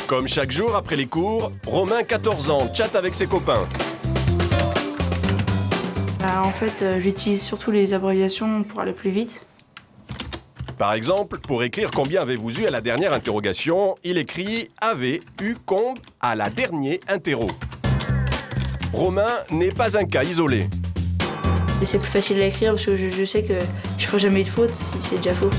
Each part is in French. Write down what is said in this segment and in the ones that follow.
Comme chaque jour après les cours, Romain, 14 ans, chatte avec ses copains. En fait, j'utilise surtout les abréviations pour aller plus vite. Par exemple, pour écrire combien avez-vous eu à la dernière interrogation, il écrit « avez eu combe à la dernière interro ». Romain n'est pas un cas isolé. Et c'est plus facile à écrire parce que je sais que je ferai jamais de faute si c'est déjà faux.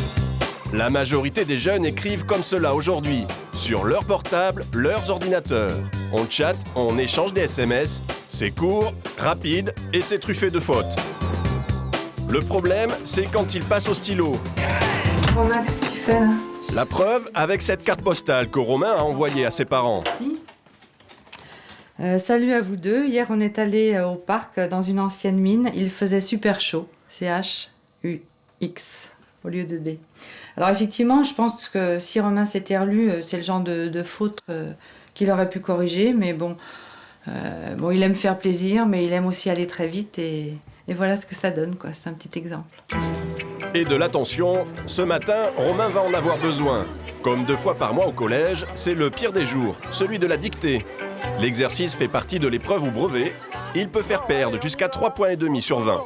La majorité des jeunes écrivent comme cela aujourd'hui, sur leur portable, leurs ordinateurs. On chatte, on échange des SMS, c'est court, rapide et c'est truffé de fautes. Le problème, c'est quand ils passent au stylo. Romain, qu'est-ce que tu fais là? La preuve avec cette carte postale que Romain a envoyée à ses parents. Salut à vous deux. Hier, on est allé au parc dans une ancienne mine. Il faisait super chaud. CHUX au lieu de D. Alors effectivement, je pense que si Romain s'était relu, c'est le genre de faute qu'il aurait pu corriger. Mais bon, il aime faire plaisir, mais il aime aussi aller très vite. Et voilà ce que ça donne, quoi. C'est un petit exemple. Et de l'attention, ce matin, Romain va en avoir besoin. Comme 2 fois par mois au collège, c'est le pire des jours, celui de la dictée. L'exercice fait partie de l'épreuve ou brevet. Il peut faire perdre jusqu'à 3,5 points sur 20.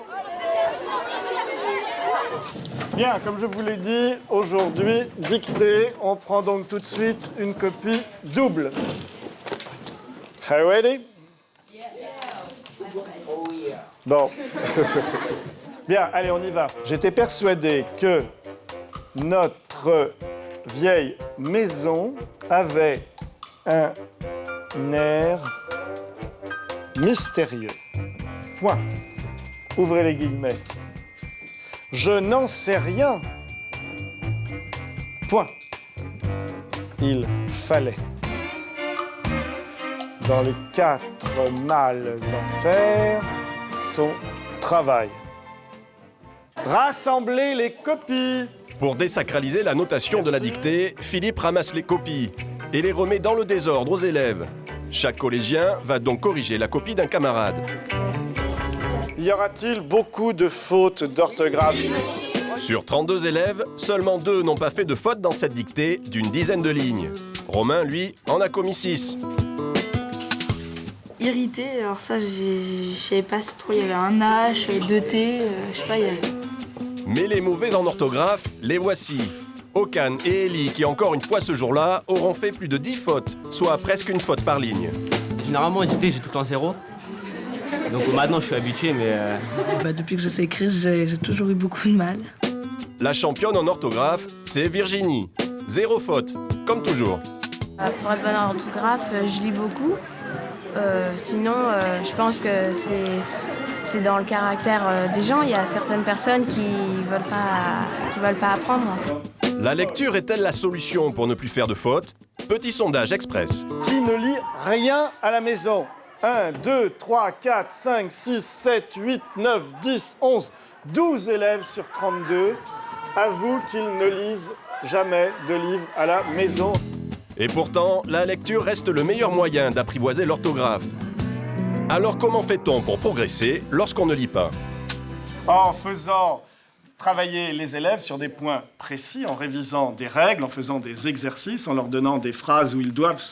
Bien, comme je vous l'ai dit, aujourd'hui, dictée. On prend donc tout de suite une copie double. Are you ready? Bon. Bien, allez, on y va. J'étais persuadé que notre vieille maison avait un air mystérieux. Point. Ouvrez les guillemets. Je n'en sais rien. Point. Il fallait. Dans les 4 mâles en faire son travail. Rassembler les copies. Pour désacraliser la notation de la dictée, Philippe ramasse les copies et les remet dans le désordre aux élèves. Chaque collégien va donc corriger la copie d'un camarade. Y aura-t-il beaucoup de fautes d'orthographe? Sur 32 élèves, seulement 2 n'ont pas fait de faute dans cette dictée d'une dizaine de lignes. Romain, lui, en a commis 6. Irrité, alors ça, je savais pas si trop il y avait un H, 2 T, je sais pas, il y avait... Mais les mauvais en orthographe, les voici. Okan et Ellie, qui encore une fois ce jour-là, auront fait plus de 10 fautes, soit presque une faute par ligne. Généralement, en dictée, j'ai tout le temps 0. Donc maintenant, je suis habitué, mais... Depuis que je sais écrire, j'ai toujours eu beaucoup de mal. La championne en orthographe, c'est Virginie. 0 faute, comme toujours. Pour être bonne en orthographe, je lis beaucoup. Sinon, je pense que c'est dans le caractère des gens. Il y a certaines personnes qui veulent pas apprendre. La lecture est-elle la solution pour ne plus faire de fautes? Petit sondage express. Qui ne lit rien à la maison? 1, 2, 3, 4, 5, 6, 7, 8, 9, 10, 11, 12 élèves sur 32 avouent qu'ils ne lisent jamais de livres à la maison. Et pourtant, la lecture reste le meilleur moyen d'apprivoiser l'orthographe. Alors comment fait-on pour progresser lorsqu'on ne lit pas? En faisant travailler les élèves sur des points précis, en révisant des règles, en faisant des exercices, en leur donnant des phrases où ils doivent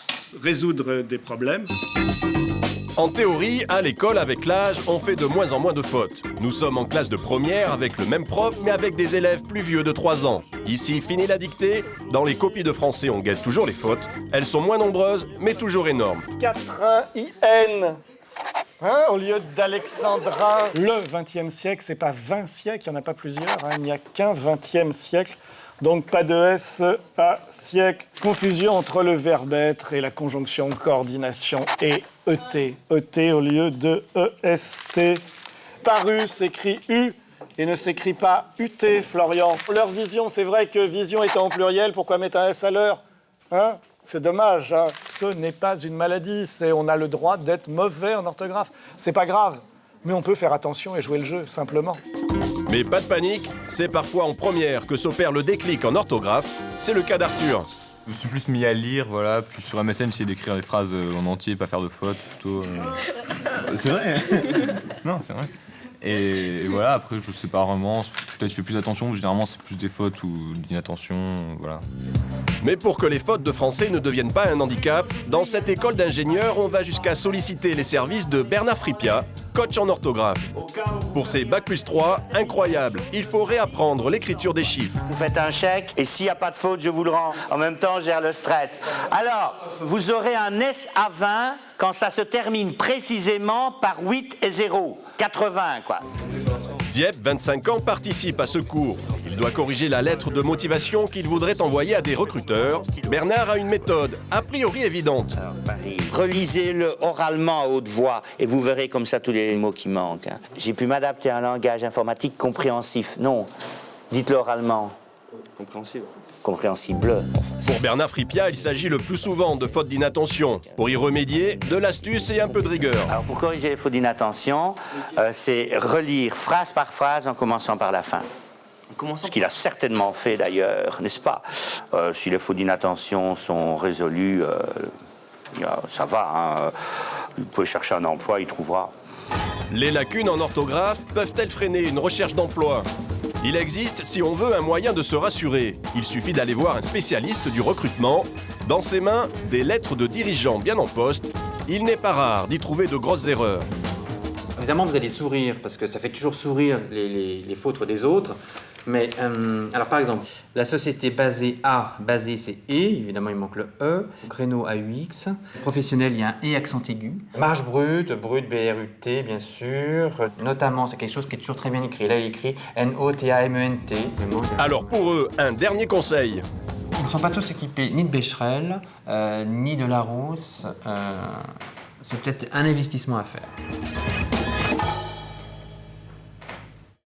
résoudre des problèmes. En théorie, à l'école, avec l'âge, on fait de moins en moins de fautes. Nous sommes en classe de première avec le même prof, mais avec des élèves plus vieux de 3 ans. Ici, fini la dictée. Dans les copies de français, on guette toujours les fautes. Elles sont moins nombreuses, mais toujours énormes. 4-1-I-N. Hein, au lieu d'alexandrin. Le XXe siècle, c'est pas 20 siècles, il n'y en a pas plusieurs, hein, il n'y a qu'un XXe siècle. Donc pas de S à siècle. Confusion entre le verbe être et la conjonction coordination et ET. ET au lieu de EST. Paru s'écrit U et ne s'écrit pas UT, Florian. Leur vision, c'est vrai que vision étant au pluriel, pourquoi mettre un S à l'heure? Hein? C'est dommage, hein. Ce n'est pas une maladie, on a le droit d'être mauvais en orthographe. C'est pas grave, mais on peut faire attention et jouer le jeu, simplement. Mais pas de panique, c'est parfois en première que s'opère le déclic en orthographe. C'est le cas d'Arthur. Je me suis plus mis à lire, voilà, plus sur MSN, essayer d'écrire les phrases en entier, pas faire de fautes, plutôt... C'est vrai. Non, c'est vrai. Et voilà, après, je sais pas vraiment. Peut-être je fais plus attention. Généralement, c'est plus des fautes ou d'inattention. Voilà. Mais pour que les fautes de français ne deviennent pas un handicap, dans cette école d'ingénieurs, on va jusqu'à solliciter les services de Bernard Fripia, coach en orthographe. Pour ses Bac+3, incroyable, il faut réapprendre l'écriture des chiffres. Vous faites un chèque et s'il n'y a pas de faute, je vous le rends. En même temps, je gère le stress. Alors, vous aurez un S à 20 quand ça se termine précisément par 8 et 0. 80, quoi. Dieppe, 25 ans, participe à ce cours. Il doit corriger la lettre de motivation qu'il voudrait envoyer à des recruteurs. Bernard a une méthode, a priori évidente. Alors, Paris. Relisez-le oralement à haute voix et vous verrez comme ça tous les mots qui manquent. Hein. J'ai pu m'adapter à un langage informatique compréhensif. Non, dites-le oralement. Compréhensible. Compréhensible. Pour Bernard Fripia, il s'agit le plus souvent de fautes d'inattention. Pour y remédier, de l'astuce et un peu de rigueur. Alors pour corriger les fautes d'inattention, c'est relire phrase par phrase en commençant par la fin. Ce qu'il a certainement fait d'ailleurs, n'est-ce pas? Si les fautes d'inattention sont résolues, ça va. Hein. Vous pouvez chercher un emploi, il trouvera. Les lacunes en orthographe peuvent-elles freiner une recherche d'emploi? Il existe, si on veut, un moyen de se rassurer. Il suffit d'aller voir un spécialiste du recrutement. Dans ses mains, des lettres de dirigeants bien en poste. Il n'est pas rare d'y trouver de grosses erreurs. Évidemment, vous allez sourire, parce que ça fait toujours sourire les fautes des autres. Mais, alors par exemple, la société basée A, basée c'est E, évidemment il manque le E. Créneau AUX. Professionnel, il y a un E accent aigu. Marge brute, BRUT, bien sûr. Notamment, c'est quelque chose qui est toujours très bien écrit. Là, il est écrit NOTAMENT. Alors pour eux, un dernier conseil. Ils ne sont pas tous équipés ni de Becherel, ni de Larousse. C'est peut-être un investissement à faire.